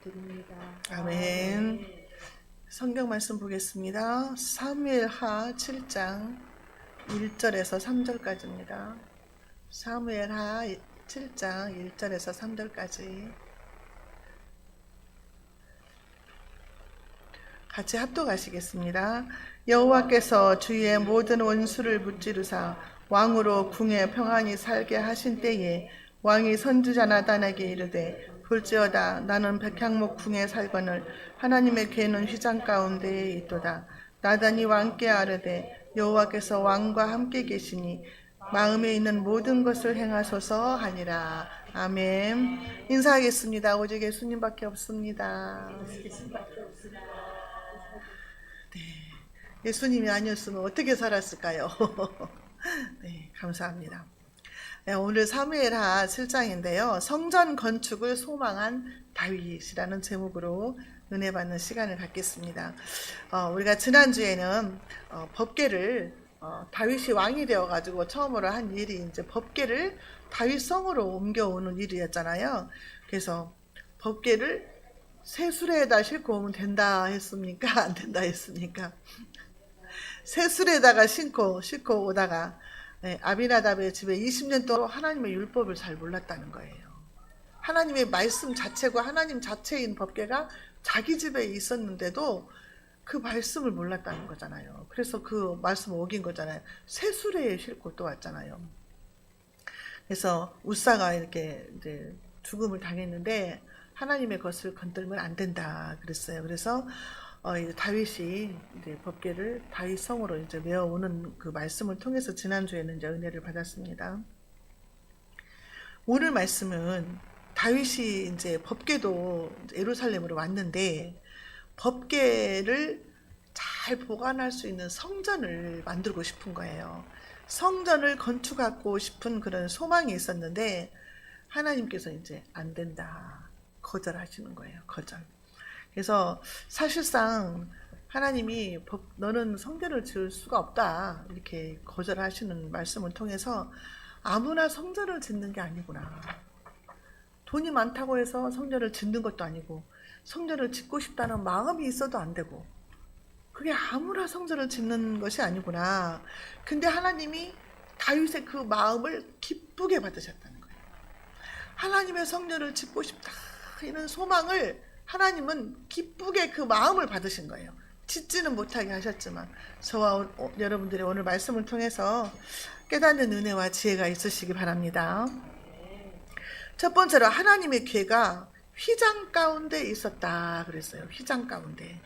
드립니다. 아멘. 성경 말씀 보겠습니다. 사무엘하 7장 1절에서 3절까지입니다. 사무엘하 7장 1절에서 3절까지 같이 합독하시겠습니다. 여호와께서 주의 모든 원수를 무찌르사 왕으로 궁에 평안히 살게 하신 때에 왕이 선지자 나단에게 이르되 볼지어다 나는 백향목 궁에 살거늘 하나님의 궤는 휘장 가운데에 있도다. 나단이 왕께 아뢰되 여호와께서 왕과 함께 계시니 마음에 있는 모든 것을 행하소서 하니라. 아멘. 인사하겠습니다. 오직 예수님밖에 없습니다. 예수님이 아니었으면 어떻게 살았을까요? 네, 감사합니다. 네, 오늘 사무엘하 7장인데요. 성전 건축을 소망한 다윗이라는 제목으로 은혜 받는 시간을 갖겠습니다. 우리가 지난주에는 법궤를 다윗이 왕이 되어가지고 처음으로 한 일이 이제 법궤를 다윗성으로 옮겨오는 일이었잖아요. 그래서 법궤를 새 수레에다 싣고 오면 된다 했습니까? 안 된다 했습니까? 새 수레에다가 싣고 오다가 아비나답의 집에 20년 동안 하나님의 율법을 잘 몰랐다는 거예요. 하나님의 말씀 자체고 하나님 자체인 법궤가 자기 집에 있었는데도 그 말씀을 몰랐다는 거잖아요. 그래서 그 말씀을 어긴 거잖아요. 새 수레에 싣고 또 왔잖아요. 그래서 우사가 이렇게 이제 죽음을 당했는데 하나님의 것을 건들면 안 된다 그랬어요. 그래서 이제 다윗이 이제 법궤를 다윗 성으로 이제 메어오는 그 말씀을 통해서 지난주에는 이제 은혜를 받았습니다. 오늘 말씀은 다윗이 이제 법궤도 예루살렘으로 왔는데 법궤를 잘 보관할 수 있는 성전을 만들고 싶은 거예요. 성전을 건축하고 싶은 그런 소망이 있었는데 하나님께서 이제 안 된다. 거절하시는 거예요. 거절. 그래서 사실상 하나님이 너는 성전을 지을 수가 없다 이렇게 거절하시는 말씀을 통해서 아무나 성전을 짓는 게 아니구나. 돈이 많다고 해서 성전을 짓는 것도 아니고 성전을 짓고 싶다는 마음이 있어도 안 되고 그게 아무나 성전을 짓는 것이 아니구나. 근데 하나님이 다윗의 그 마음을 기쁘게 받으셨다는 거예요. 하나님의 성전을 짓고 싶다 이런 소망을 하나님은 기쁘게 그 마음을 받으신 거예요. 짓지는 못하게 하셨지만 저와 여러분들의 오늘 말씀을 통해서 깨닫는 은혜와 지혜가 있으시기 바랍니다. 첫 번째로 하나님의 궤가 휘장 가운데 있었다 그랬어요. 휘장 가운데.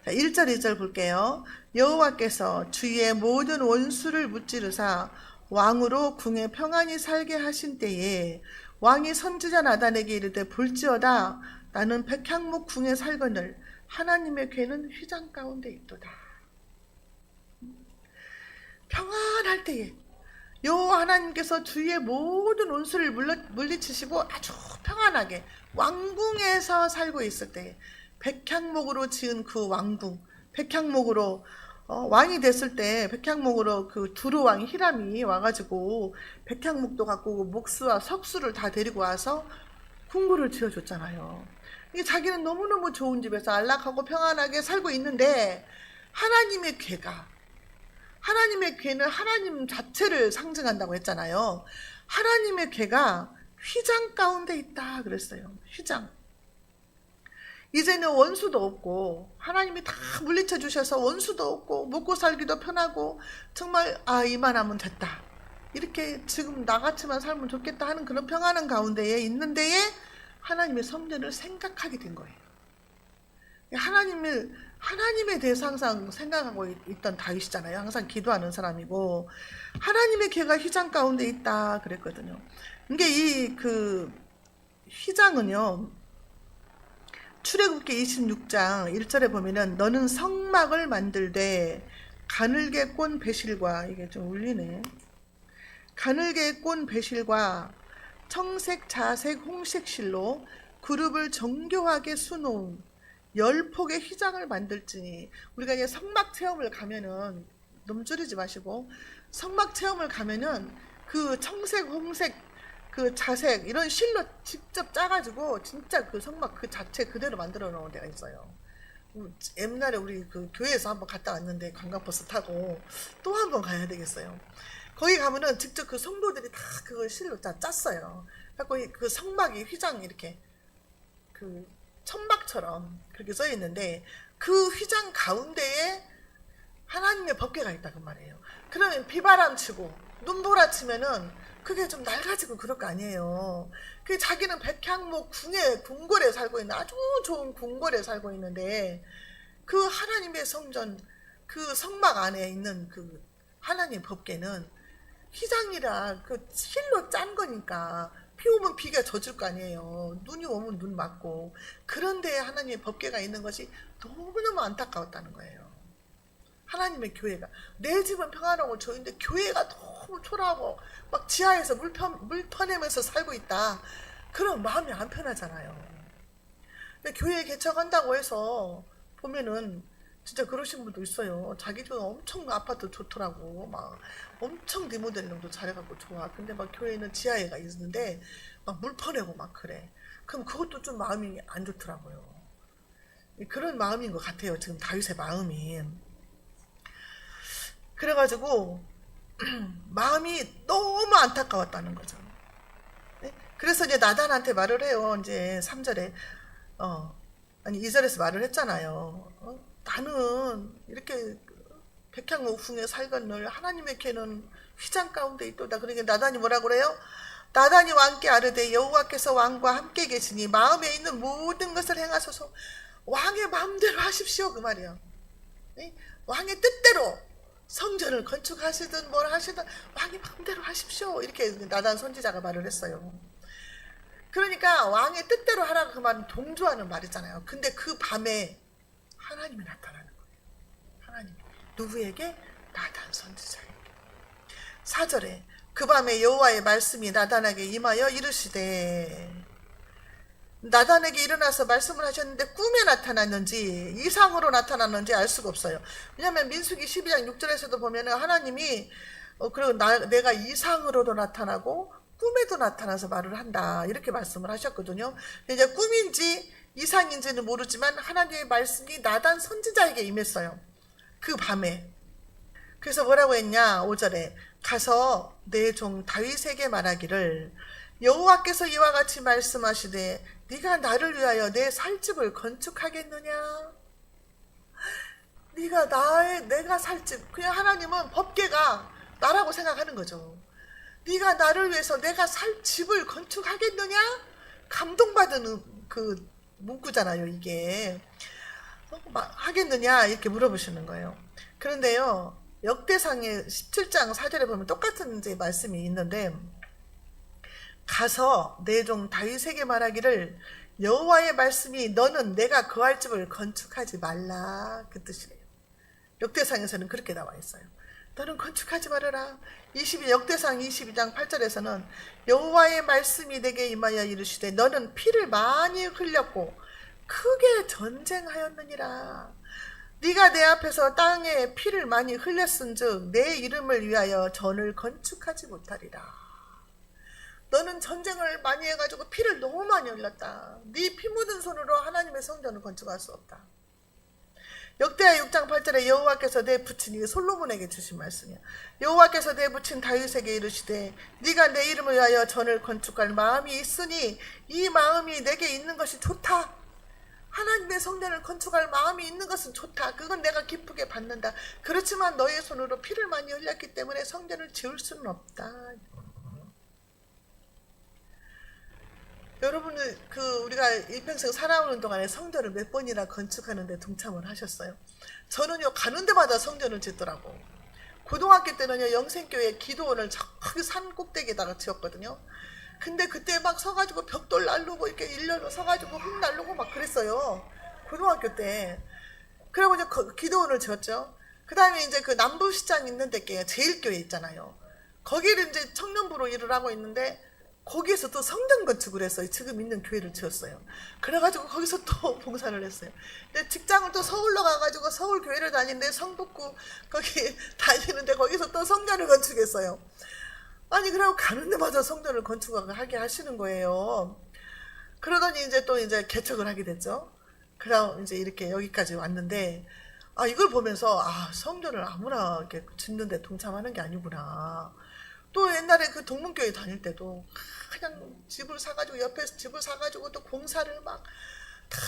자, 1절 2절 볼게요. 여호와께서 주의 모든 원수를 무찌르사 왕으로 궁에 평안히 살게 하신 때에 왕이 선지자 나단에게 이르되 볼지어다 나는 백향목 궁에 살거늘 하나님의 궤는 휘장 가운데 있도다. 평안할 때에 여호와 하나님께서 주의 모든 원수를 물리치시고 아주 평안하게 왕궁에서 살고 있을 때 백향목으로 지은 그 왕궁, 백향목으로 왕이 됐을 때 백향목으로 그 두루 왕 히람이 와가지고 백향목도 갖고 오고 목수와 석수를 다 데리고 와서 궁궐을 지어줬잖아요. 이게 자기는 너무너무 좋은 집에서 안락하고 평안하게 살고 있는데 하나님의 궤는 하나님 자체를 상징한다고 했잖아요. 하나님의 궤가 휘장 가운데 있다 그랬어요. 휘장. 이제는 원수도 없고 하나님이 다 물리쳐 주셔서 원수도 없고 먹고 살기도 편하고 정말 이만하면 됐다. 이렇게 지금 나같이만 살면 좋겠다 하는 그런 평안한 가운데에 있는 데에 하나님의 성전을 생각하게 된 거예요. 하나님에 대해서 항상 생각하고 있던 다윗이잖아요. 항상 기도하는 사람이고 하나님의 궤가 휘장 가운데 있다 그랬거든요. 이게 그 휘장은요. 출애굽기 26장 1절에 보면은 너는 성막을 만들되 가늘게 꼰 배실과 이게 좀 울리네. 가늘게 꼰 배실과 청색, 자색, 홍색 실로 그룹을 정교하게 수놓은 10폭의 휘장을 만들지니 우리가 이제 성막 체험을 가면은 너무 줄이지 마시고 성막 체험을 가면은 그 청색, 홍색 그 자색 이런 실로 직접 짜가지고 진짜 그 성막 그 자체 그대로 만들어 놓은 데가 있어요. 옛날에 우리 그 교회에서 한번 갔다 왔는데 관광버스 타고 또 한번 가야 되겠어요. 거기 가면은 직접 그 성도들이 다 그걸 실로 짰어요. 그래서 그 성막이 휘장 이렇게 그 천막처럼 그렇게 써 있는데 그 휘장 가운데에 하나님의 법궤가 있다 그 말이에요. 그러면 비바람 치고 눈보라 치면은 그게 좀 낡아지고 그럴 거 아니에요. 그 자기는 백향목 궁궐에 살고 있는 아주 좋은 궁궐에 살고 있는데 그 하나님의 성전 그 성막 안에 있는 그 하나님 법궤는 휘장이라 그 실로 짠 거니까 비 오면 비가 젖을 거 아니에요. 눈이 오면 눈 맞고 그런데 하나님의 법궤가 있는 것이 너무너무 안타까웠다는 거예요. 하나님의 교회가 내 집은 평안하고 좋은데 교회가 너무 초라하고 막 지하에서 물 퍼내면서 살고 있다. 그럼 마음이 안 편하잖아요. 근데 교회 개척한다고 해서 보면은 진짜 그러신 분도 있어요. 자기 집 엄청 아파트 좋더라고. 막 엄청 리모델링도 잘해갖고 좋아. 근데 막 교회는 지하에가 있는데 막 물 퍼내고 막 그래. 그럼 그것도 좀 마음이 안 좋더라고요. 그런 마음인 것 같아요. 지금 다윗의 마음이. 그래가지고 마음이 너무 안타까웠다는 거죠. 네? 그래서 이제 나단한테 말을 해요. 이제 3절에 아니 2절에서 말을 했잖아요. 나는 이렇게 백향목궁에 살건늘 하나님의 궤는 휘장 가운데 있도다. 그러니까 나단이 뭐라고 그래요? 나단이 왕께 아르되 여호와께서 왕과 함께 계시니 마음에 있는 모든 것을 행하소서. 왕의 마음대로 하십시오 그 말이에요. 네? 왕의 뜻대로 성전을 건축하시든 뭘 하시든 왕의 마음대로 하십시오. 이렇게 나단 선지자가 말을 했어요. 그러니까 왕의 뜻대로 하라고 그 말은 동조하는 말이잖아요. 근데 그 밤에 하나님이 나타나는 거예요. 하나님. 누구에게? 나단 선지자에게. 4절에 그 밤에 여호와의 말씀이 나단에게 임하여 이르시되 나단에게 일어나서 말씀을 하셨는데 꿈에 나타났는지 이상으로 나타났는지 알 수가 없어요. 왜냐하면 민수기 12장 6절에서도 보면은 하나님이 그리고 내가 이상으로도 나타나고 꿈에도 나타나서 말을 한다 이렇게 말씀을 하셨거든요. 이제 꿈인지 이상인지는 모르지만 하나님의 말씀이 나단 선지자에게 임했어요. 그 밤에. 그래서 뭐라고 했냐 5절에 가서 내 종 다윗에게 말하기를 여호와께서 이와 같이 말씀하시되 네가 나를 위하여 내 살 집을 건축하겠느냐? 내가 살 집. 그냥 하나님은 법궤가 나라고 생각하는 거죠. 네가 나를 위해서 내가 살 집을 건축하겠느냐? 감동받은 그 문구잖아요 이게. 하겠느냐 이렇게 물어보시는 거예요. 그런데요 역대상의 17장 4절에 보면 똑같은 이제 말씀이 있는데 가서 내 종 다윗에게 말하기를 여호와의 말씀이 너는 내가 거할 집을 건축하지 말라 그 뜻이래요. 역대상에서는 그렇게 나와 있어요. 너는 건축하지 말아라. 역대상 22장 8절에서는 여호와의 말씀이 내게 임하여 이르시되 너는 피를 많이 흘렸고 크게 전쟁하였느니라. 네가 내 앞에서 땅에 피를 많이 흘렸은즉 내 이름을 위하여 전을 건축하지 못하리라. 너는 전쟁을 많이 해가지고 피를 너무 많이 흘렸다. 네 피 묻은 손으로 하나님의 성전을 건축할 수 없다. 역대하 6장 8절에 여호와께서 내 부친이 솔로몬에게 주신 말씀이야. 여호와께서 내 부친 다윗에게 이르시되 네가 내 이름을 위하여 전을 건축할 마음이 있으니 이 마음이 내게 있는 것이 좋다. 하나님의 성전을 건축할 마음이 있는 것은 좋다. 그건 내가 기쁘게 받는다. 그렇지만 너의 손으로 피를 많이 흘렸기 때문에 성전을 지을 수는 없다. 여러분은 우리가 일평생 살아오는 동안에 성전을 몇 번이나 건축하는데 동참을 하셨어요? 저는요 가는 데마다 성전을 짓더라고. 고등학교 때는요 영생교회 기도원을 저기 산 꼭대기에다가 지었거든요. 근데 그때 막 서가지고 벽돌 날르고 이렇게 일렬로 서가지고 흙 날르고 막 그랬어요. 고등학교 때. 그리고 이제 기도원을 지었죠. 그 다음에 이제 그 남부시장 있는 데께 제일교회 있잖아요. 거기를 이제 청년부로 일을 하고 있는데 거기에서 또 성전 건축을 했어요. 지금 있는 교회를 지었어요. 그래가지고 거기서 또 봉사를 했어요. 근데 직장을 또 서울로 가가지고 서울 교회를 다니는데 성북구 거기 다니는데 거기서 또 성전을 건축했어요. 아니 그러고 가는 데마다 성전을 건축하게 하시는 거예요. 그러더니 이제 또 이제 개척을 하게 됐죠. 그럼 이제 이렇게 여기까지 왔는데, 아 이걸 보면서 아 성전을 아무나 이렇게 짓는데 동참하는 게 아니구나. 또 옛날에 그 동문교회 다닐 때도 그냥 집을 사가지고 옆에서 집을 사가지고 또 공사를 막 다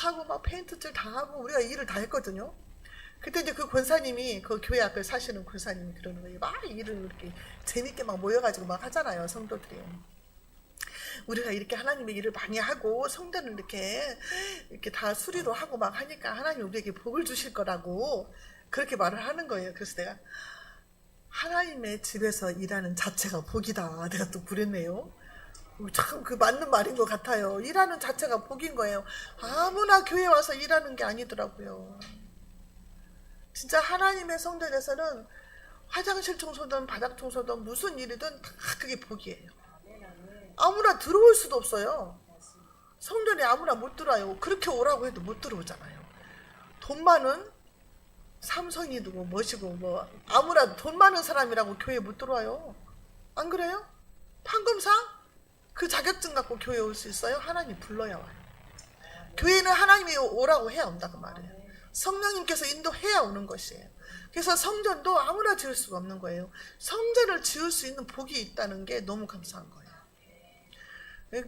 하고 막 페인트칠 다 하고 우리가 일을 다 했거든요. 그때 이제 그 권사님이 그 교회 앞에 사시는 권사님이 그러는 거예요. 막 일을 이렇게 재밌게 막 모여가지고 막 하잖아요, 성도들이. 우리가 이렇게 하나님의 일을 많이 하고 성전을 이렇게 다 수리도 하고 막 하니까 하나님 우리에게 복을 주실 거라고 그렇게 말을 하는 거예요. 그래서 내가 하나님의 집에서 일하는 자체가 복이다. 내가 또 그랬네요. 참 그 맞는 말인 것 같아요. 일하는 자체가 복인 거예요. 아무나 교회 와서 일하는 게 아니더라고요. 진짜 하나님의 성전에서는 화장실 청소든 바닥 청소든 무슨 일이든 다 그게 복이에요. 아무나 들어올 수도 없어요. 성전에 아무나 못 들어와요. 그렇게 오라고 해도 못 들어오잖아요. 돈 많은 삼성이고 뭐시고 뭐 아무나 돈 많은 사람이라고 교회 못 들어와요. 안 그래요? 판검사? 그 자격증 갖고 교회 올 수 있어요? 하나님 불러야 와요. 교회는 하나님이 오라고 해야 온다고 말해요. 성령님께서 인도해야 오는 것이에요. 그래서 성전도 아무나 지을 수가 없는 거예요. 성전을 지을 수 있는 복이 있다는 게 너무 감사한 거예요.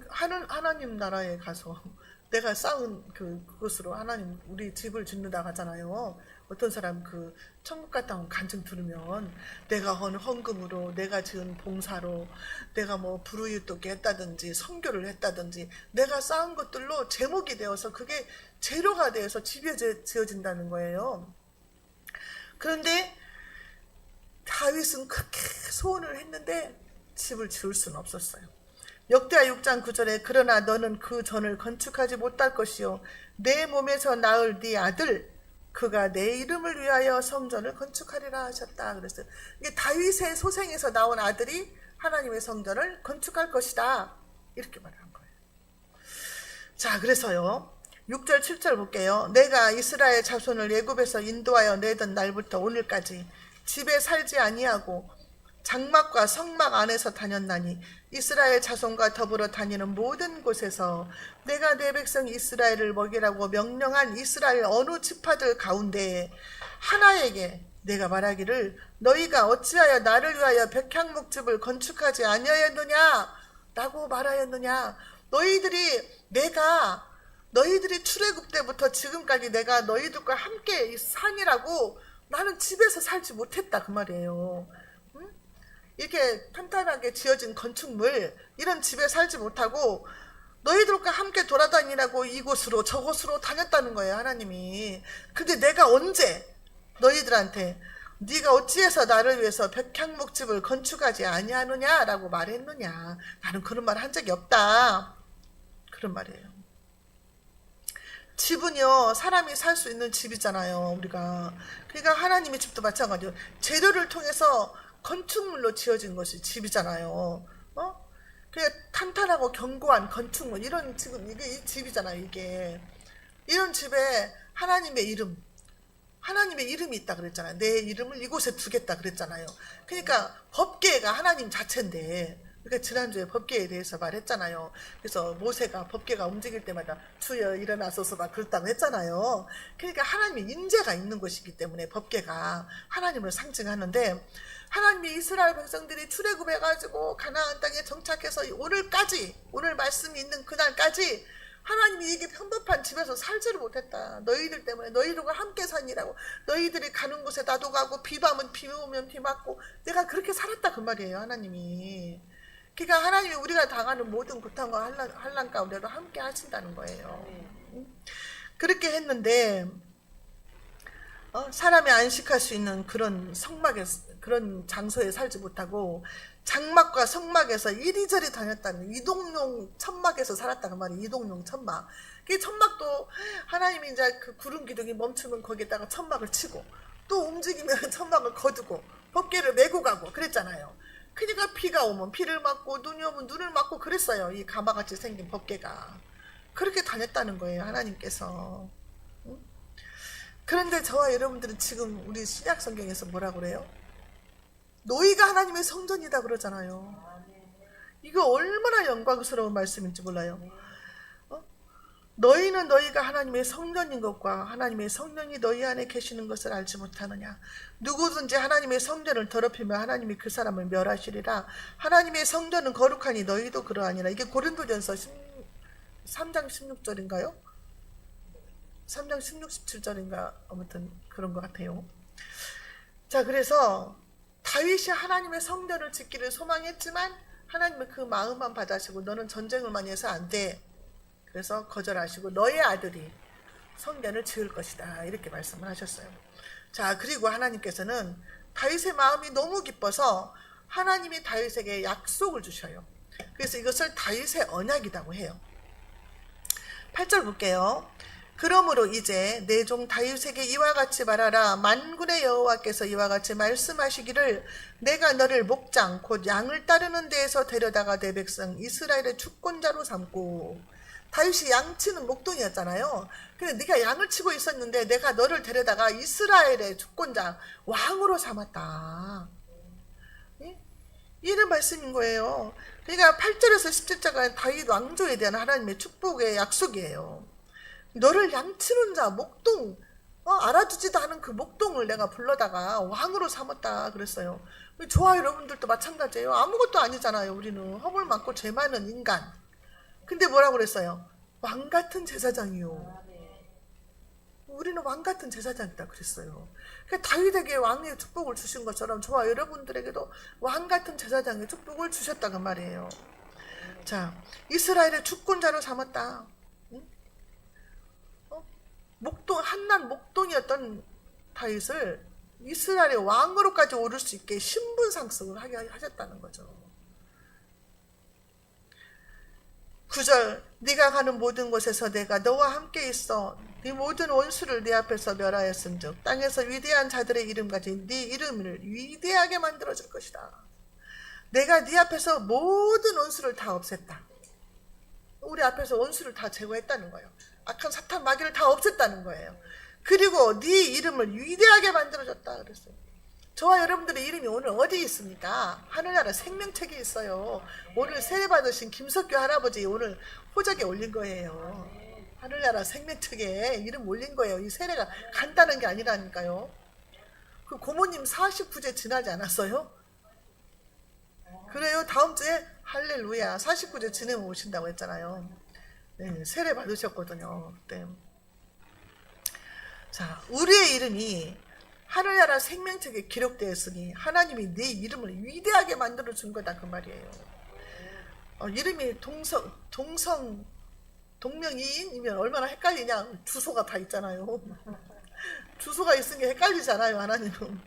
하나님 나라에 가서 내가 쌓은 그것으로 하나님 우리 집을 짓는다 하잖아요. 어떤 사람 그 천국 갔다 온 간증 들으면 내가 헌 헌금으로 내가 지은 봉사로 내가 뭐 불우이웃돕기 했다든지 선교를 했다든지 내가 쌓은 것들로 제목이 되어서 그게 재료가 되어서 집이 지어진다는 거예요. 그런데 다윗은 그렇게 소원을 했는데 집을 지을 수는 없었어요. 역대하 6장 9절에 그러나 너는 그 전을 건축하지 못할 것이요 내 몸에서 낳을 네 아들 그가 내 이름을 위하여 성전을 건축하리라 하셨다. 그랬어요. 이게 다윗의 소생에서 나온 아들이 하나님의 성전을 건축할 것이다. 이렇게 말한 거예요. 자, 그래서요. 6절 7절 볼게요. 내가 이스라엘 자손을 애굽에서 인도하여 내던 날부터 오늘까지 집에 살지 아니하고 장막과 성막 안에서 다녔나니 이스라엘 자손과 더불어 다니는 모든 곳에서 내가 내 백성 이스라엘을 먹이라고 명령한 이스라엘 어느 지파들 가운데 하나에게 내가 말하기를 너희가 어찌하여 나를 위하여 백향목집을 건축하지 아니하였느냐 라고 말하였느냐. 너희들이 출애굽 때부터 지금까지 내가 너희들과 함께 산이라고 나는 집에서 살지 못했다 그 말이에요. 이렇게 탄탄하게 지어진 건축물 이런 집에 살지 못하고 너희들과 함께 돌아다니라고 이곳으로 저곳으로 다녔다는 거예요. 하나님이. 근데 내가 언제 너희들한테 네가 어찌해서 나를 위해서 백향목집을 건축하지 아니하느냐라고 말했느냐. 나는 그런 말 한 적이 없다. 그런 말이에요. 집은요 사람이 살 수 있는 집이잖아요. 우리가. 그러니까 하나님의 집도 마찬가지예요. 재료를 통해서 건축물로 지어진 것이 집이잖아요. 그냥 탄탄하고 견고한 건축물 이런 지금 이게 이 집이잖아요. 이게 이런 집에 하나님의 이름이 있다 그랬잖아요. 내 이름을 이곳에 두겠다 그랬잖아요. 그러니까 법궤가 하나님 자체인데. 그러니까 지난주에 법궤에 대해서 말했잖아요. 그래서 모세가 법궤가 움직일 때마다 주여 일어나소서 막 그랬다고 했잖아요. 그러니까 하나님의 인재가 있는 것이기 때문에 법궤가 하나님을 상징하는데 하나님이 이스라엘 백성들이 출애굽해가지고 가나안 땅에 정착해서 오늘 말씀이 있는 그날까지 하나님이 이게 편법한 집에서 살지를 못했다. 너희들 때문에 너희들과 함께 사니라고. 너희들이 가는 곳에 나도 가고 비바면 비 오면 비 맞고 내가 그렇게 살았다 그 말이에요. 하나님이. 그러니까 하나님이 우리가 당하는 모든 고통과 환난 가운데도 함께 하신다는 거예요. 그렇게 했는데 사람이 안식할 수 있는 그런 그런 장소에 살지 못하고 장막과 성막에서 이리저리 다녔다는 이동용 천막에서 살았다는 말이 이동용 천막. 그 천막도 하나님이 이제 그 구름 기둥이 멈추면 거기에다가 천막을 치고 또 움직이면 천막을 거두고 법궤를 메고 가고 그랬잖아요. 그러니까 비가 오면 비를 맞고 눈이 오면 눈을 맞고 그랬어요. 이 가마같이 생긴 법궤가. 그렇게 다녔다는 거예요. 하나님께서. 그런데 저와 여러분들은 지금 우리 신약 성경에서 뭐라고 그래요? 너희가 하나님의 성전이다 그러잖아요. 이거 얼마나 영광스러운 말씀인지 몰라요. 너희는 너희가 하나님의 성전인 것과 하나님의 성령이 너희 안에 계시는 것을 알지 못하느냐. 누구든지 하나님의 성전을 더럽히면 하나님이 그 사람을 멸하시리라. 하나님의 성전은 거룩하니 너희도 그러하니라. 이게 고린도전서 3장 16절인가요? 3장 16, 17절인가 아무튼 그런 것 같아요. 자, 그래서 다윗이 하나님의 성전을 짓기를 소망했지만 하나님은 그 마음만 받아시고 너는 전쟁을 많이 해서 안 돼. 그래서 거절하시고 너의 아들이 성전을 지을 것이다 이렇게 말씀을 하셨어요. 자, 그리고 하나님께서는 다윗의 마음이 너무 기뻐서 하나님이 다윗에게 약속을 주셔요. 그래서 이것을 다윗의 언약이라고 해요. 8절 볼게요. 그러므로 이제 내 종 다윗에게 이와 같이 말하라. 만군의 여호와께서 이와 같이 말씀하시기를 내가 너를 목장 곧 양을 따르는 데에서 데려다가 내 백성 이스라엘의 주권자로 삼고. 다윗이 양치는 목동이었잖아요. 근데 네가 양을 치고 있었는데 내가 너를 데려다가 이스라엘의 주권자 왕으로 삼았다. 이런 말씀인 거예요. 그러니까 8절에서 17절까지 다윗 왕조에 대한 하나님의 축복의 약속이에요. 너를 양치는 자 목동 알아주지도 않은 그 목동을 내가 불러다가 왕으로 삼았다 그랬어요. 저와 여러분들도 마찬가지예요. 아무것도 아니잖아요. 우리는 허물 많고 죄 많은 인간. 근데 뭐라고 그랬어요? 왕 같은 제사장이요. 우리는 왕 같은 제사장이다 그랬어요. 그러니까 다윗에게 왕의 축복을 주신 것처럼 저와 여러분들에게도 왕 같은 제사장의 축복을 주셨다는 말이에요. 자, 이스라엘의 주권자로 삼았다. 목동, 한낱 목동이었던 다윗을 이스라엘의 왕으로까지 오를 수 있게 신분 상승을 하게 하셨다는 거죠. 9절 네가 가는 모든 곳에서 내가 너와 함께 있어 네 모든 원수를 네 앞에서 멸하였음즉 땅에서 위대한 자들의 이름 가진 네 이름을 위대하게 만들어 줄 것이다. 내가 네 앞에서 모든 원수를 다 없앴다. 우리 앞에서 원수를 다 제거했다는 거예요. 악한 사탄 마귀를 다 없앴다는 거예요. 그리고 네 이름을 위대하게 만들어줬다 그랬어요. 저와 여러분들의 이름이 오늘 어디 있습니까? 하늘나라 생명책에 있어요. 오늘 세례 받으신 김석규 할아버지 오늘 호적에 올린 거예요. 하늘나라 생명책에 이름 올린 거예요. 이 세례가 간단한 게 아니라니까요. 그 고모님 49제 지나지 않았어요? 그래요. 다음 주에 할렐루야 49제 지내면 오신다고 했잖아요. 네, 세례 받으셨거든요. 그때. 자, 우리의 이름이 하늘나라 생명책에 기록되었으니 하나님이 내 이름을 위대하게 만들어 준 거다 그 말이에요. 이름이 동명이인이면 얼마나 헷갈리냐. 주소가 다 있잖아요. 주소가 있으니 헷갈리잖아요. 하나님은.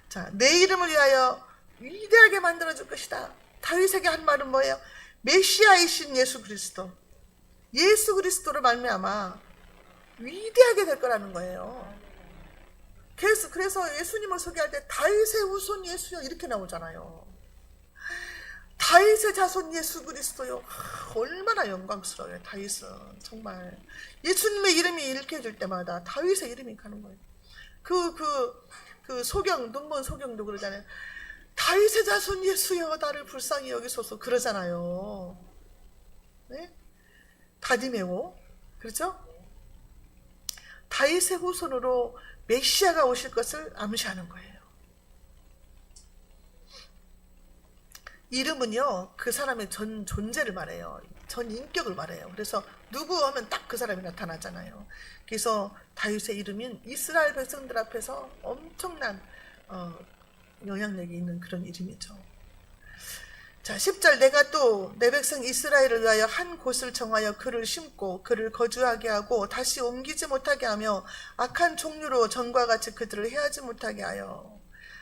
자, 내 이름을 위하여 위대하게 만들어 줄 것이다. 다윗에게 한 말은 뭐예요? 메시아이신 예수 그리스도. 예수 그리스도를 말미암아 위대하게 될 거라는 거예요. 그래서 예수님을 소개할 때 다윗의 후손 예수요 이렇게 나오잖아요. 다윗의 자손 예수 그리스도요. 얼마나 영광스러워요. 다윗은 정말 예수님의 이름이 일깨질 때마다 다윗의 이름이 가는 거예요. 그 소경 눈먼 소경도 그러잖아요. 다윗의 자손 예수여 나를 불쌍히 여기소서 그러잖아요. 네? 바디메오 그렇죠? 다윗의 후손으로 메시아가 오실 것을 암시하는 거예요. 이름은요 그 사람의 전 존재를 말해요. 전 인격을 말해요. 그래서 누구 하면 딱 그 사람이 나타나잖아요. 그래서 다윗의 이름인 이스라엘 백성들 앞에서 엄청난 영향력이 있는 그런 이름이죠. 자, 10절 내가 또 내 백성 이스라엘을 위하여 한 곳을 정하여 그를 심고 그를 거주하게 하고 다시 옮기지 못하게 하며 악한 종류로 전과 같이 그들을 해하지 못하게 하여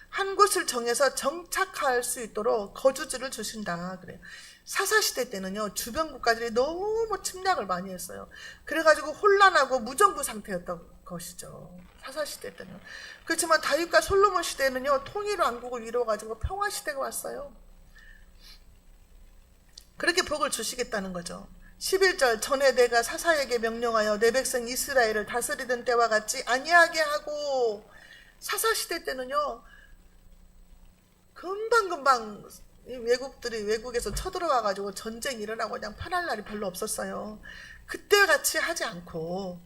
한 곳을 정해서 정착할 수 있도록 거주지를 주신다 그래요. 사사시대 때는요 주변 국가들이 너무 침략을 많이 했어요. 그래가지고 혼란하고 무정부 상태였던 것이죠. 사사시대 때는. 그렇지만 다윗과 솔로몬 시대는요 통일 왕국을 이루어가지고 평화시대가 왔어요. 그렇게 복을 주시겠다는 거죠. 11절 전에 내가 사사에게 명령하여 내 백성 이스라엘을 다스리던 때와 같이 아니하게 하고 사사시대 때는요 금방금방 이 외국에서 쳐들어와가지고 전쟁이 일어나고 그냥 편할 날이 별로 없었어요. 그때 같이 하지 않고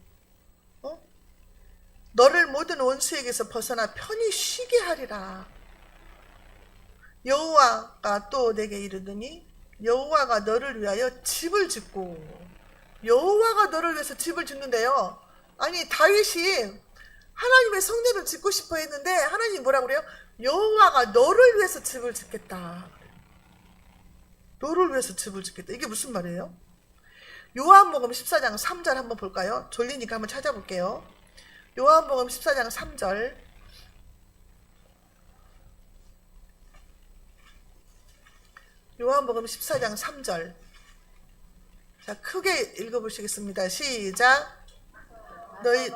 너를 모든 원수에게서 벗어나 편히 쉬게 하리라. 여호와가 또 내게 이르더니 여호와가 너를 위하여 집을 짓고, 여호와가 너를 위해서 집을 짓는데요. 아니 다윗이 하나님의 성전을 짓고 싶어 했는데 하나님이 뭐라고 그래요? 여호와가 너를 위해서 집을 짓겠다. 너를 위해서 집을 짓겠다. 이게 무슨 말이에요? 요한복음 14장 3절 한번 볼까요? 졸리니까 한번 찾아볼게요. 요한복음 14장 3절. 요한복음 14장 3절. 자, 크게 읽어보시겠습니다. 시작. 너희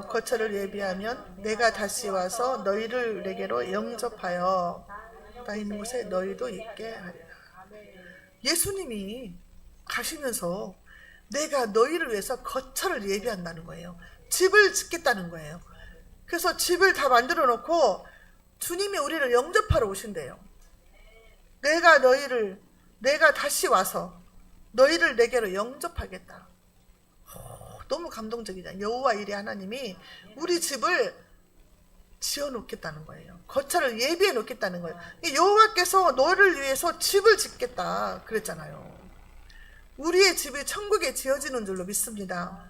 거처를 예비하면 내가 다시 와서 너희를 내게로 영접하여 나 있는 곳에 너희도 있게 하리라. 예수님이 가시면서 내가 너희를 위해서 거처를 예비한다는 거예요. 집을 짓겠다는 거예요. 그래서 집을 다 만들어 놓고 주님이 우리를 영접하러 오신대요. 내가 다시 와서 너희를 내게로 영접하겠다. 너무 감동적이잖아요. 여호와 이레 하나님이 우리 집을 지어 놓겠다는 거예요. 거처를 예비해 놓겠다는 거예요. 여호와께서 너를 위해서 집을 짓겠다 그랬잖아요. 우리의 집이 천국에 지어지는 줄로 믿습니다.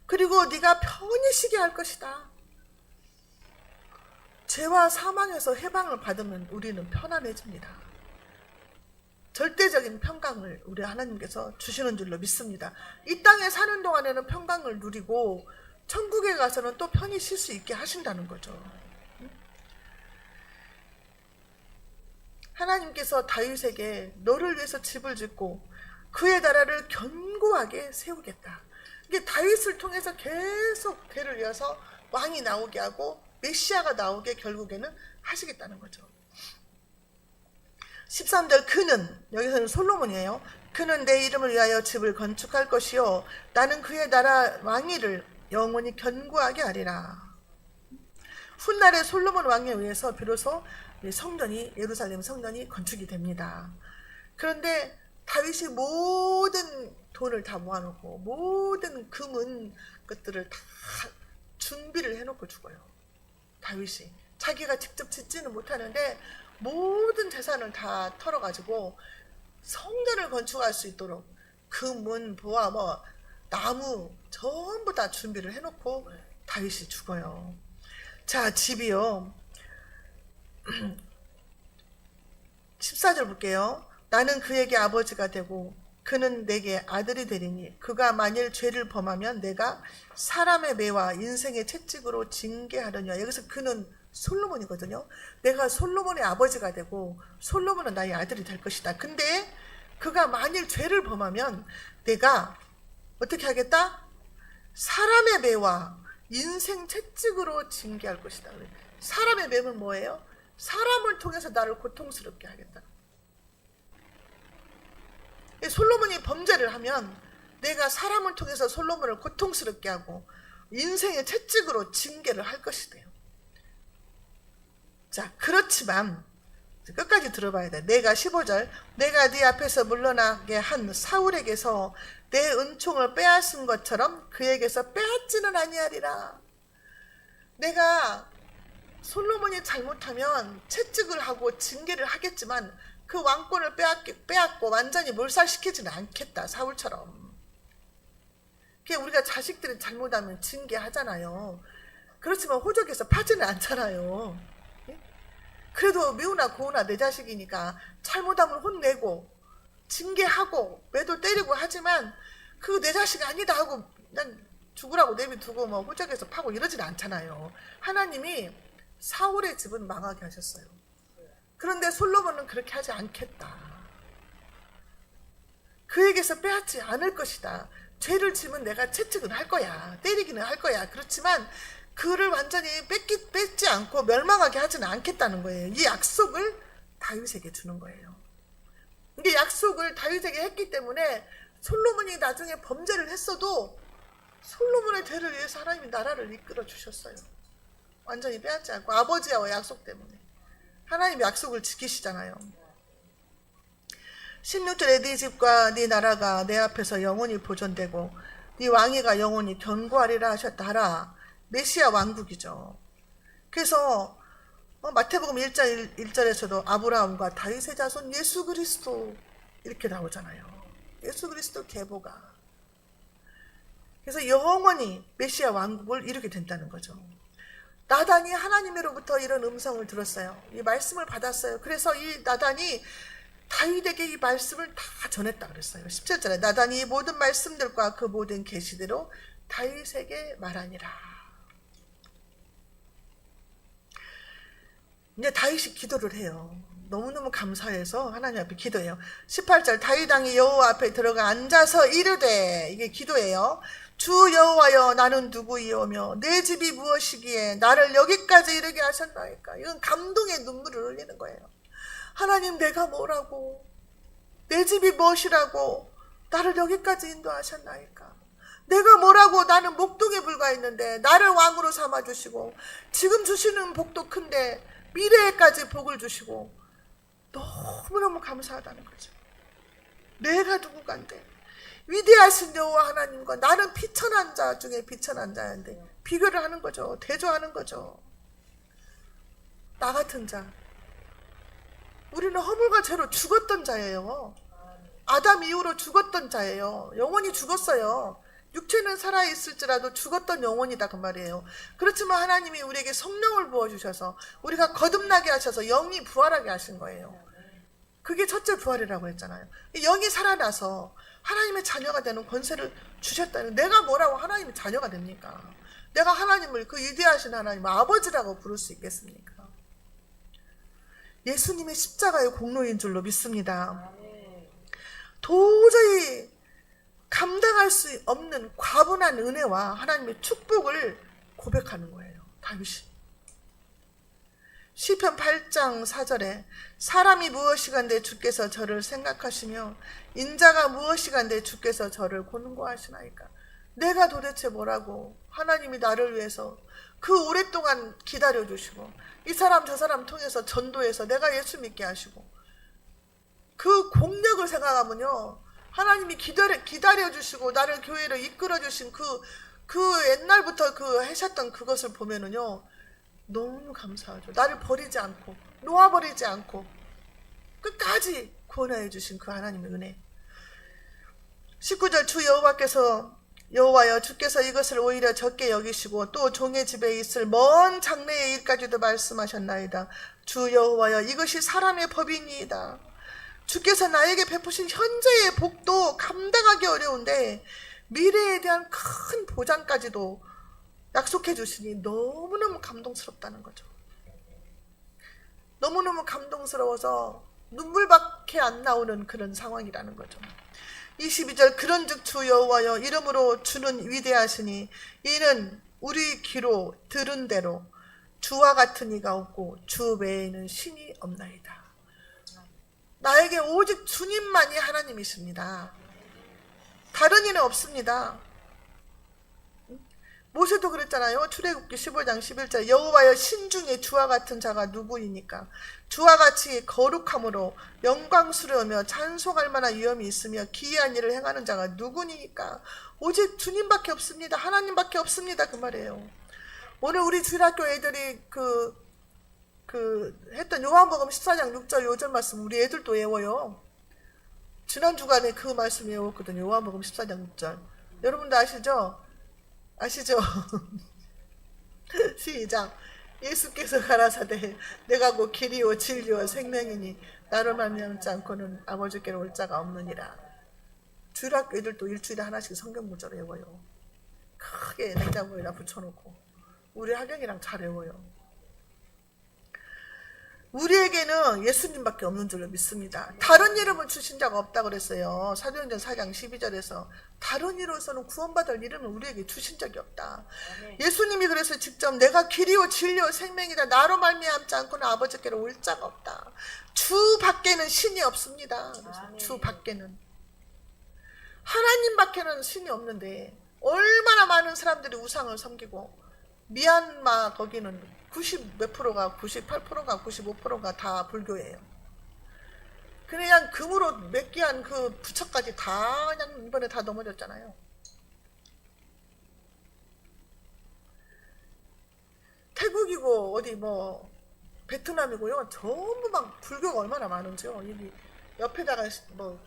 그리고 네가 편히 쉬게 할 것이다. 죄와 사망에서 해방을 받으면 우리는 편안해집니다. 절대적인 평강을 우리 하나님께서 주시는 줄로 믿습니다. 이 땅에 사는 동안에는 평강을 누리고 천국에 가서는 또 편히 쉴 수 있게 하신다는 거죠. 하나님께서 다윗에게 너를 위해서 집을 짓고 그의 나라를 견고하게 세우겠다. 이게 다윗을 통해서 계속 그를 이어서 왕이 나오게 하고 메시아가 나오게 결국에는 하시겠다는 거죠. 13절 그는, 여기서는 솔로몬이에요. 그는 내 이름을 위하여 집을 건축할 것이요 나는 그의 나라 왕위를 영원히 견고하게 하리라. 훗날에 솔로몬 왕에 의해서 비로소 예루살렘 성전이 건축이 됩니다. 그런데 다윗이 모든 돈을 다 모아놓고 모든 금은 것들을 다 준비를 해놓고 죽어요. 다윗이 자기가 직접 짓지는 못하는데 모든 재산을 다 털어가지고 성전을 건축할 수 있도록 금은 보아 나무 전부 다 준비를 해놓고 다윗이 죽어요. 자, 집이요. 14절 볼게요. 나는 그에게 아버지가 되고 그는 내게 아들이 되리니 그가 만일 죄를 범하면 내가 사람의 매와 인생의 채찍으로 징계하려냐. 여기서 그는 솔로몬이거든요. 내가 솔로몬의 아버지가 되고 솔로몬은 나의 아들이 될 것이다. 근데 그가 만일 죄를 범하면 내가 어떻게 하겠다? 사람의 매와 인생 채찍으로 징계할 것이다. 사람의 매는 뭐예요? 사람을 통해서 나를 고통스럽게 하겠다. 솔로몬이 범죄를 하면 내가 사람을 통해서 솔로몬을 고통스럽게 하고 인생의 채찍으로 징계를 할 것이대요. 자, 그렇지만 끝까지 들어봐야 돼. 내가 15절 내가 네 앞에서 물러나게 한 사울에게서 내 은총을 빼앗은 것처럼 그에게서 빼앗지는 아니하리라. 내가 솔로몬이 잘못하면 채찍을 하고 징계를 하겠지만 그 왕권을 빼앗고 완전히 몰살시키지는 않겠다. 사울처럼. 그게 우리가 자식들이 잘못하면 징계하잖아요. 그렇지만 호적에서 파지는 않잖아요. 그래도 미우나 고우나 내 자식이니까 잘못하면 혼내고 징계하고 매도 때리고 하지만 그 내 자식이 아니다 하고 난 죽으라고 내비두고 호적에서 파고 이러진 않잖아요. 하나님이 사울의 집은 망하게 하셨어요. 그런데 솔로몬은 그렇게 하지 않겠다. 그에게서 빼앗지 않을 것이다. 죄를 지면 내가 채찍은 할 거야. 때리기는 할 거야. 그렇지만 그를 완전히 뺏지 않고 멸망하게 하지는 않겠다는 거예요. 이 약속을 다윗에게 주는 거예요. 근데 약속을 다윗에게 했기 때문에 솔로몬이 나중에 범죄를 했어도 솔로몬의 대를 위해서 하나님이 나라를 이끌어 주셨어요. 완전히 빼앗지 않고 아버지와 약속 때문에. 하나님 약속을 지키시잖아요. 16절에 네 집과 네 나라가 내 앞에서 영원히 보존되고 네 왕위가 영원히 견고하리라 하셨다 하라. 메시아 왕국이죠. 그래서 마태복음 1장 1절에서도 아브라함과 다윗의 자손 예수 그리스도 이렇게 나오잖아요. 예수 그리스도 계보가. 그래서 영원히 메시아 왕국을 이루게 된다는 거죠. 나단이 하나님으로부터 이런 음성을 들었어요. 이 말씀을 받았어요. 그래서 이 나단이 다윗에게 이 말씀을 다 전했다 그랬어요. 17절에 나단이 이 모든 말씀들과 그 모든 계시대로 다윗에게 말하니라. 이제 다윗이 기도를 해요. 너무너무 감사해서 하나님 앞에 기도해요. 18절 다윗 왕이 여호와 앞에 들어가 앉아서 이르되, 이게 기도예요. 주 여호와여 나는 누구이오며 내 집이 무엇이기에 나를 여기까지 이르게 하셨나이까. 이건 감동의 눈물을 흘리는 거예요. 하나님, 내가 뭐라고, 내 집이 무엇이라고 나를 여기까지 인도하셨나이까. 내가 뭐라고, 나는 목동에 불과했는데 나를 왕으로 삼아주시고 지금 주시는 복도 큰데 미래에까지 복을 주시고 너무너무 감사하다는 거죠. 내가 누구간데 위대하신 여호와 하나님과 나는 비천한 자 중에 비천한 자인데 비교를 하는 거죠. 대조하는 거죠. 나 같은 자, 우리는 허물과 죄로 죽었던 자예요. 아담 이후로 죽었던 자예요. 영원히 죽었어요. 육체는 살아있을지라도 죽었던 영혼이다 그 말이에요. 그렇지만 하나님이 우리에게 성령을 부어주셔서 우리가 거듭나게 하셔서 영이 부활하게 하신 거예요. 그게 첫째 부활이라고 했잖아요. 영이 살아나서 하나님의 자녀가 되는 권세를 주셨다는, 내가 뭐라고 하나님의 자녀가 됩니까? 내가 하나님을, 그 위대하신 하나님 아버지라고 부를 수 있겠습니까? 예수님의 십자가의 공로인 줄로 믿습니다. 도저히 감당할 수 없는 과분한 은혜와 하나님의 축복을 고백하는 거예요, 다윗이. 시편 8장 4절에 사람이 무엇이간데 주께서 저를 생각하시며 인자가 무엇이간데 주께서 저를 권고하시나이까. 내가 도대체 뭐라고 하나님이 나를 위해서 그 오랫동안 기다려주시고 이 사람 저 사람 통해서 전도해서 내가 예수 믿게 하시고 그 공력을 생각하면요, 하나님이 기다려주시고 나를 교회로 이끌어주신 그 옛날부터 하셨던 그것을 보면은요, 너무 감사하죠. 나를 버리지 않고 놓아버리지 않고 끝까지 구원하여 주신 그 하나님의 은혜. 19절 주 여호와여 주께서 이것을 오히려 적게 여기시고 또 종의 집에 있을 먼 장래의 일까지도 말씀하셨나이다. 주 여호와여 이것이 사람의 법이니이다. 주께서 나에게 베푸신 현재의 복도 감당하기 어려운데 미래에 대한 큰 보장까지도 약속해 주시니 너무너무 감동스럽다는 거죠. 너무너무 감동스러워서 눈물밖에 안 나오는 그런 상황이라는 거죠. 22절 그런즉 주 여호와여 이름으로 주는 위대하시니 이는 우리 귀로 들은 대로 주와 같은 이가 없고 주 외에는 신이 없나이다. 나에게 오직 주님만이 하나님이십니다. 다른 이는 없습니다. 모세도 그랬잖아요. 출애굽기 15장 11절 여호와여 신중에 주와 같은 자가 누구이니까. 주와 같이 거룩함으로 영광스러우며 찬송할 만한 위엄이 있으며 기이한 일을 행하는 자가 누구니까. 오직 주님밖에 없습니다. 하나님밖에 없습니다 그 말이에요. 오늘 우리 주일학교 애들이 했던 요한복음 14장 6절 5절 말씀 우리 애들도 외워요. 지난 주간에 그 말씀 외웠거든요. 요한복음 14장 6절. 여러분도 아시죠? 시작. 예수께서 가라사대 내가 곧 길이요 진리요 생명이니 나를 말미암지 않고는 아버지께로 올 자가 없느니라. 주일학교 애들도 일주일에 하나씩 성경 구절 외워요. 크게 냉장고에다 붙여놓고 우리 학영이랑 잘 외워요. 우리에게는 예수님밖에 없는 줄로 믿습니다. 다른 이름은 주신 자가 없다고 그랬어요. 사도행전 4장 12절에서 다른 이로서는 구원받을 이름은 우리에게 주신 적이 없다. 예수님이 그래서 직접 내가 길이요 진리요 생명이다. 나로 말미암지 않고는 아버지께로 올 자가 없다. 주 밖에는 신이 없습니다. 주 밖에는 하나님 밖에는 신이 없는데 얼마나 많은 사람들이 우상을 섬기고 미얀마 거기는 90 몇 프로가 98%가 95%가 다 불교예요. 그냥 금으로 몇 귀한 그 부처까지 다 그냥 이번에 다 넘어졌잖아요. 태국이고 어디 뭐 베트남이고요. 전부 막 불교가 얼마나 많은지요. 여기 옆에다가 뭐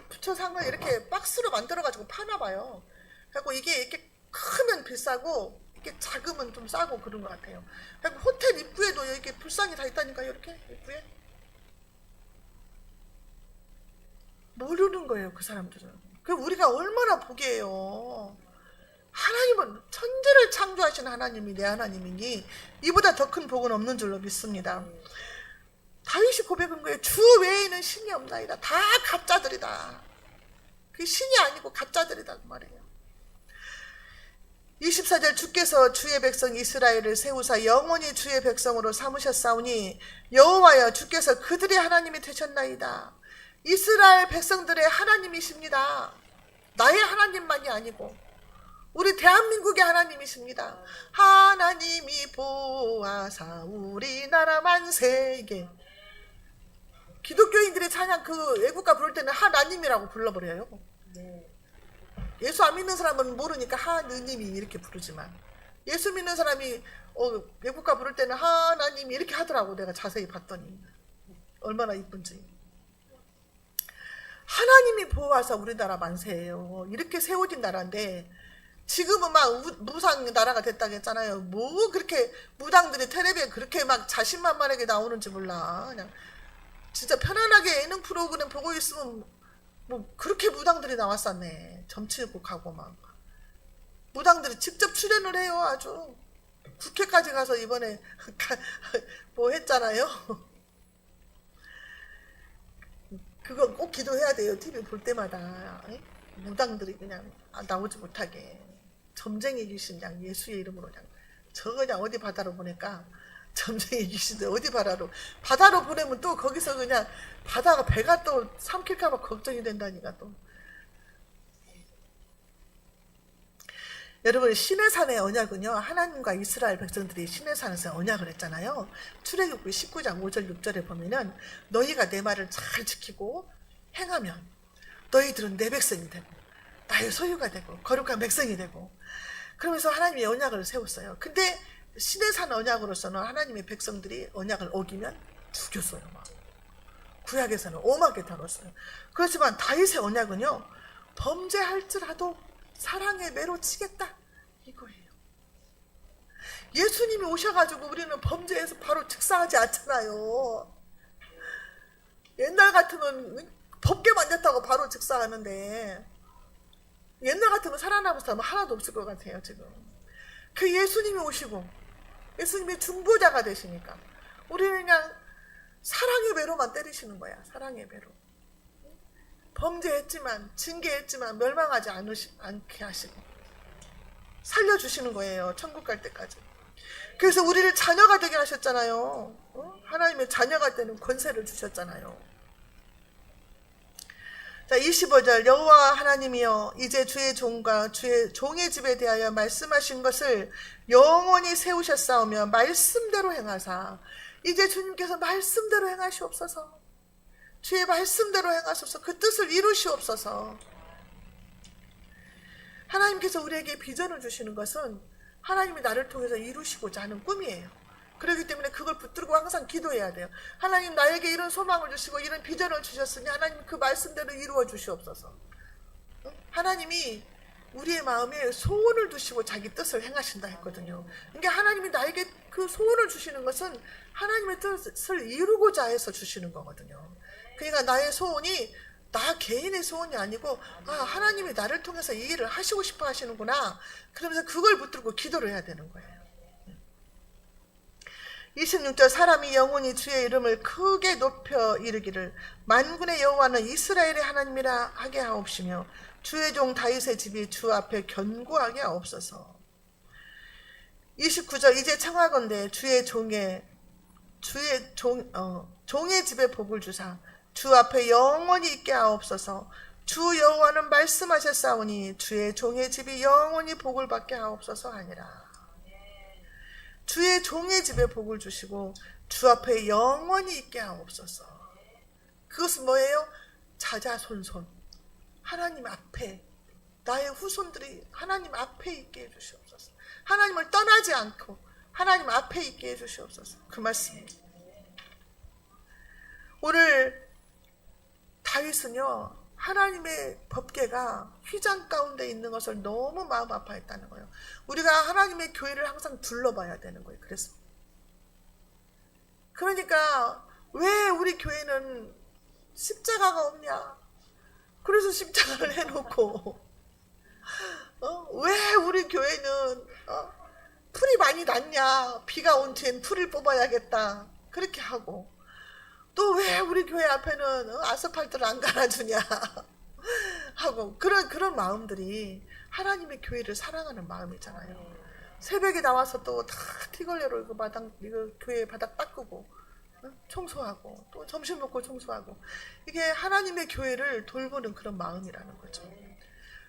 부처 상을 이렇게 박스로 만들어가지고 파나봐요. 그래갖고 이게 이렇게 크면 비싸고 이렇게 작으면 좀 싸고 그런 것 같아요. 그리고 호텔 입구에도 이렇게 불상이 다 있다니까요. 이렇게 입구에. 모르는 거예요, 그 사람들은. 그 우리가 얼마나 복이에요. 하나님은 천지를 창조하신 하나님이 내 하나님이니 이보다 더 큰 복은 없는 줄로 믿습니다. 다윗이 고백한 거예요. 주 외에는 신이 없나이다. 다 가짜들이다. 그 신이 아니고 가짜들이다 그 말이에요. 24절 주께서 주의 백성 이스라엘을 세우사 영원히 주의 백성으로 삼으셨사오니 여호와여 주께서 그들의 하나님이 되셨나이다. 이스라엘 백성들의 하나님이십니다. 나의 하나님만이 아니고 우리 대한민국의 하나님이십니다. 하나님이 보아사 우리나라 만세. 이게 기독교인들의 찬양 그 애국가 부를 때는 하나님이라고 불러버려요. 예수 안 믿는 사람은 모르니까 하느님이 이렇게 부르지만 예수 믿는 사람이 애국가 부를 때는 하나님이 이렇게 하더라고. 내가 자세히 봤더니 얼마나 이쁜지. 하나님이 보아서 우리나라 만세예요. 이렇게 세워진 나라인데 지금은 막 무상 나라가 됐다고 했잖아요. 뭐 그렇게 무당들이 텔레비에 그렇게 막 자신만만하게 나오는지 몰라. 그냥 진짜 편안하게 예능 프로그램 보고 있으면 뭐 그렇게 무당들이 나왔었네. 점치국하고 막 무당들이 직접 출연을 해요. 아주 국회까지 가서 이번에 뭐 했잖아요. 그거 꼭 기도해야 돼요. TV 볼 때마다 무당들이 그냥 나오지 못하게 점쟁이 귀신 그냥 예수의 이름으로 그냥 저 그냥 어디 바다로 보내까 점쟁이 귀신들 어디 바다로 보내면 또 거기서 그냥 바다가 배가 또 삼킬까봐 걱정이 된다니까. 또 여러분 시내산의 언약은요 하나님과 이스라엘 백성들이 시내산에서 언약을 했잖아요. 출애굽기 19장 5절 6절에 보면은 너희가 내 말을 잘 지키고 행하면 너희들은 내 백성이 되고 나의 소유가 되고 거룩한 백성이 되고 그러면서 하나님이 언약을 세웠어요. 근데 시내산 언약으로서는 하나님의 백성들이 언약을 어기면 죽였어요. 막. 구약에서는 엄하게 다뤘어요. 그렇지만 다윗의 언약은요 범죄할지라도 사랑의 매로 치겠다 이거예요. 예수님이 오셔가지고 우리는 범죄에서 바로 즉사하지 않잖아요. 옛날 같으면 법계 만졌다고 바로 즉사하는데 옛날 같으면 살아남은 사람은 하나도 없을 것 같아요. 지금 그 예수님이 오시고 예수님이 중보자가 되시니까 우리는 그냥 사랑의 매로만 때리시는 거야. 사랑의 매로. 범죄했지만 징계했지만 멸망하지 않게 하시고 살려주시는 거예요. 천국 갈 때까지. 그래서 우리를 자녀가 되게 하셨잖아요. 하나님의 자녀가 되는 권세를 주셨잖아요. 자 25절 여호와 하나님이여 이제 주의 종과 주의 종의 집에 대하여 말씀하신 것을 영원히 세우셨사오며 말씀대로 행하사 이제 주님께서 말씀대로 행하시옵소서. 주의 말씀대로 행하소서. 그 뜻을 이루시옵소서. 하나님께서 우리에게 비전을 주시는 것은 하나님이 나를 통해서 이루시고자 하는 꿈이에요. 그렇기 때문에 그걸 붙들고 항상 기도해야 돼요. 하나님 나에게 이런 소망을 주시고 이런 비전을 주셨으니 하나님 그 말씀대로 이루어 주시옵소서. 하나님이 우리의 마음에 소원을 두시고 자기 뜻을 행하신다 했거든요. 그러니까 하나님이 나에게 그 소원을 주시는 것은 하나님의 뜻을 이루고자 해서 주시는 거거든요. 그러니까 나의 소원이 나 개인의 소원이 아니고 하나님이 나를 통해서 이 일을 하시고 싶어 하시는구나. 그러면서 그걸 붙들고 기도를 해야 되는 거예요. 26절 사람이 영원히 주의 이름을 크게 높여 이르기를 만군의 여호와는 이스라엘의 하나님이라 하게 하옵시며 주의 종 다윗의 집이 주 앞에 견고하게 하옵소서. 29절 이제 청하건대 종의 집에 복을 주사 주 앞에 영원히 있게 하옵소서. 주 여호와는 말씀하셨사오니 주의 종의 집이 영원히 복을 받게 하옵소서 하니라. 주의 종의 집에 복을 주시고 주 앞에 영원히 있게 하옵소서. 그것은 뭐예요? 자자손손 하나님 앞에, 나의 후손들이 하나님 앞에 있게 해주시옵소서. 하나님을 떠나지 않고 하나님 앞에 있게 해주시옵소서. 그 말씀입니다. 오늘 다윗은요, 하나님의 법궤가 휘장 가운데 있는 것을 너무 마음 아파했다는 거예요. 우리가 하나님의 교회를 항상 둘러봐야 되는 거예요. 그러니까 왜 우리 교회는 십자가가 없냐? 그래서 십자가를 해놓고 왜 우리 교회는 풀이 많이 났냐? 비가 온 뒤엔 풀을 뽑아야겠다. 그렇게 하고, 또 왜 우리 교회 앞에는 아스팔트를 안 갈아주냐 하고, 그런 마음들이 하나님의 교회를 사랑하는 마음이잖아요. 새벽에 나와서 또 다 티걸레로 이거 교회 바닥 닦고 청소하고, 또 점심 먹고 청소하고, 이게 하나님의 교회를 돌보는 그런 마음이라는 거죠.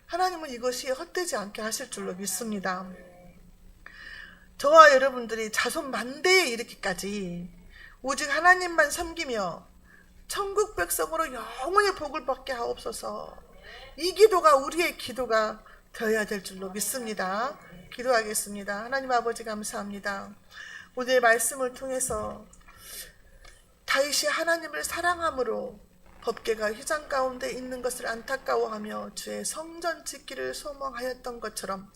하나님은 이것이 헛되지 않게 하실 줄로 믿습니다. 저와 여러분들이 자손 만대에 이르기까지 오직 하나님만 섬기며 천국 백성으로 영원히 복을 받게 하옵소서. 이 기도가 우리의 기도가 되어야 될 줄로 믿습니다. 기도하겠습니다. 하나님 아버지 감사합니다. 오늘 말씀을 통해서 다윗이 하나님을 사랑함으로 법궤가 휘장 가운데 있는 것을 안타까워하며 주의 성전 짓기를 소망하였던 것처럼,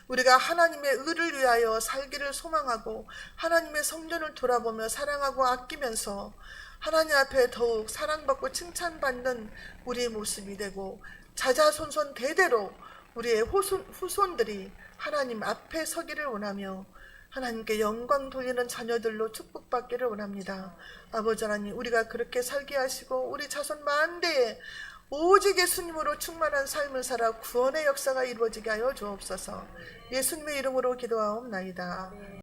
우리가 하나님의 의를 위하여 살기를 소망하고 하나님의 성전을 돌아보며 사랑하고 아끼면서 하나님 앞에 더욱 사랑받고 칭찬받는 우리의 모습이 되고, 자자손손 대대로 우리의 후손들이 하나님 앞에 서기를 원하며 하나님께 영광 돌리는 자녀들로 축복받기를 원합니다. 아버지 하나님, 우리가 그렇게 살게 하시고 우리 자손 만대에 오직 예수님으로 충만한 삶을 살아 구원의 역사가 이루어지게 하여 주옵소서. 예수님의 이름으로 기도하옵나이다.